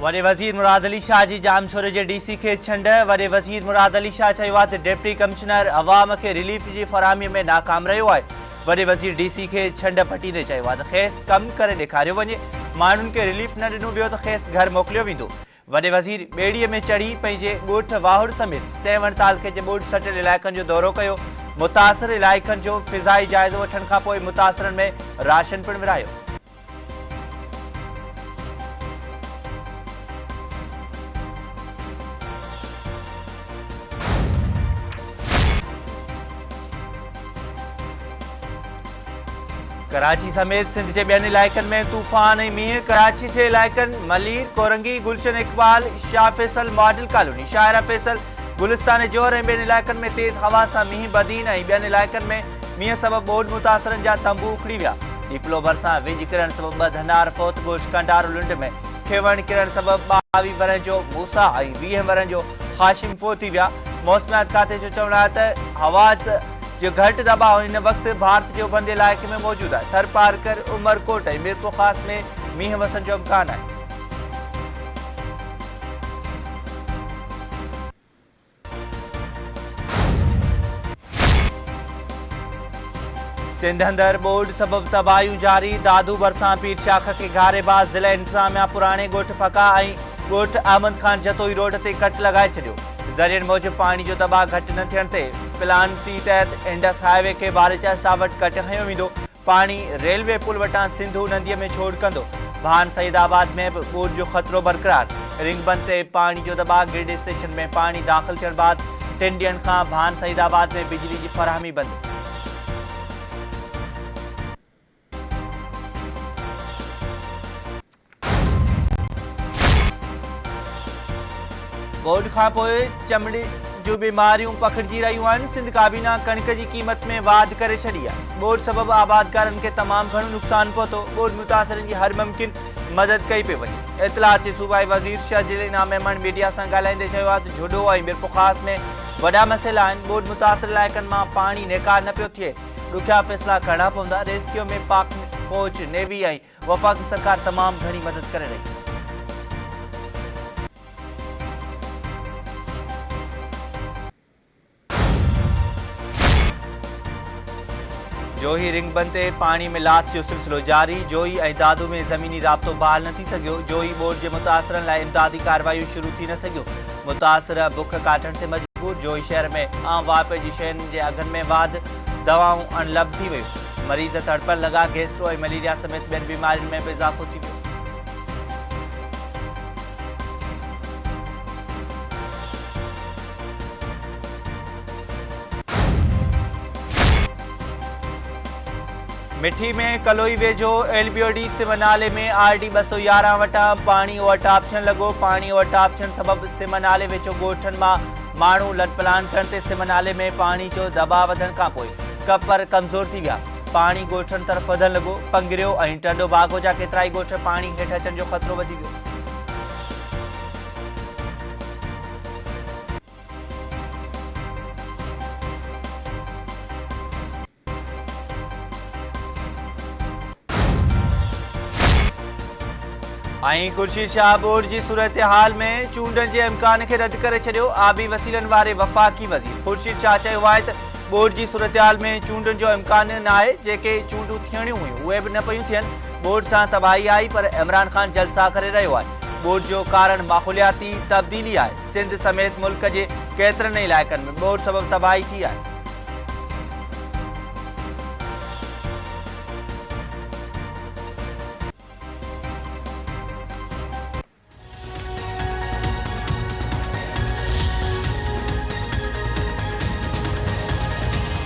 वॾे वज़ीर मुराद अली शाह जी जामशोरे जे डीसी खे छंड। वॾे वज़ीर मुराद अली शाह चयो आहे त डिप्टी कमिश्नर अवाम खे रिलीफ जी फराहमीअ में नाकाम रहियो आहे। वॾे वज़ीर डीसी खे छंड पटींदे चयो आहे त खेसि कमु करे ॾेखारियो वञे, माण्हुनि खे रिलीफ न ॾिनो वियो त खेसि घर मोकिलियो वेंदो। वॾे वज़ीर ॿेड़ीअ में चढ़ी पंहिंजे ॻोठ वाहुड़ समेत 7 तालुके जे ॿोॾि सटियल इलाइक़नि जो दौरो कयो। मुतासिर इलाइक़नि जो फ़िज़ाई जाइज़ो वठण खां पोइ मुतासिरनि में राशन पिणु विरायो। कराची समेत सिंध के ॿियनि इलाइक़नि में तूफ़ान ऐं मींहुं। कराची जे इलाइक़नि मलीर, कोरंगी, गुलशन इकबाल, शाह फैसल मॉडल कॉलोनी, शाहिरा फैसल, गुलिस्तान जोहर ऐं ॿियनि इलाइक़नि में तेज़ हवा सां मींहुं बदीन ऐं ॿियनि इलाइक़नि में मींहुं सबबि ॿोॾि मुतासिरनि जा तंबू उखड़ी विया। डिप्लो भरिसां विझ किरण सबबि 2 धनार फौत। गोश कंडारो लुंड में खेवण किरण सबबि 22 वरनि जो मूसा ऐं 20 वरनि जो हाशिम फोत थी विया। मौसमियात खाते जो चवणु आहे त हवा जो घटि दबाव हिन वक़्तु भारत जो बंद इलाइक़े में मौजूदु आहे। थर पारकर, उमरकोट ऐं मीरपुर ख़ास में मींहुं वसण जो इम्कान आहे। सिंध अंदर ॿोॾि सबबि तबाहियूं जारी। दादू भरिसां पीर शाख के घारेबाज़। ज़िला इंतज़ामिया पुराणे ॻोठ फका ऐं ॻोठ अहमद खान जतोई रोड ते कट लॻाए छॾियो। ज़रियनि मूजिबि पाणी जो दबाव घटि न थियण ते प्लान सी तहत इंडस हाईवे खे बारेचा स्टाफ वटि कट खंयो वेंदो। पाणी रेलवे पुल वटां सिंधू नदीअ में छोड़ कंदो। भान सईदाबाद में बि ॿोॾि जो ख़तरो बरक़रार। रिंग बंद ते पाणी जो दबाव। ग्रिड स्टेशन में पाणी दाख़िल थियण बाद 3 ॾींहनि खां भान सईदाबाद में बिजली जी फराहमी बंदि। ॿोॾि खां पोइ चमड़ी जूं बीमारियूं पखिड़िजी रहियूं आहिनि। सिंध काबीना कणिक जी क़ीमत में वाध करे छॾी आहे। ॿोॾि सबबि आबादकारनि खे तमामु घणो नुक़सानु पहुतो। ॿोॾि मुतासिरनि जी हर मुमकिन मदद कई पई वञे। इतलाह जे सूबाई वज़ीर शर्जील इनाम मेमन मीडिया सां ॻाल्हाईंदे चयो आहे त झुडो ऐं मीरपुर ख़ास में वॾा मसइला आहिनि। ॿोॾि मुतासिर इलाइक़नि मां पाणी निकार न पियो थिए। ॾुखिया फ़ैसिला करणा पवंदा। रेस्क्यू में पाक फ़ौज, नेवी ऐं वफ़ाक़ी सरकार तमामु घणी मदद करे रही। जोही रिंग बंद ते पाणी में लाथ जो सिलसिलो जारी। जोही ऐं दादू में ज़मीनी राब्तो बहाल न थी सघियो। जोही ॿोॾि जे मुतासिरनि लाइ इमदादी कार्रवाइयूं शुरू थी न सघियो। मुतासिर बुख काटण ते मजबूर। जोही शहर में आम वापे जी शयुनि जे अघनि में वाध। दवाऊं अणलभ थी वियूं। मरीज़ तड़पण लॻा। गैस्ट्रो ऐं मलेरिया समेत ॿियनि बीमारियुनि में बि इज़ाफ़ो थी वियो। मिठी में कलोई वेझो LBOD सिम नाले में RD 211 वटां पाणी ओवरटाप थियण लॻो। पाणी ओवरटाप थियण सबबि सिम नाले वेझो ॻोठनि मां माण्हू लटपलान करण ते सिम नाले में पाणी जो दबाव वधण खां पोइ कपर कमज़ोर थी विया। पाणी ॻोठनि तरफ़ वधण लॻो। पंगिरियो ऐं टंडो बागो जा केतिरा ई ॻोठ पाणी हेठि अचण जो ख़तरो वधी वियो। ऐं खुर्शीद शाह ॿोॾि जी सूरत हाल में चूंडनि जे इम्कान खे रद्द करे छॾियो। आबी वसीलनि वारे वफ़ाक़ी वज़ीर खुर्शीद शाह चयो आहे त ॿोॾि जी सूरत हाल में चूंडनि जो इम्कान न आहे। जेके चूंडूं थियणियूं हुयूं उहे बि न पियूं थियनि। ॿोॾि सां तबाही आई पर इमरान ख़ान जलसा करे रहियो आहे। ॿोॾि जो कारण माहौलियाती तब्दीली आहे। सिंध समेत मुल्क जे केतिरनि इलाइक़नि में ॿोॾि सबबि तबाही थी आहे।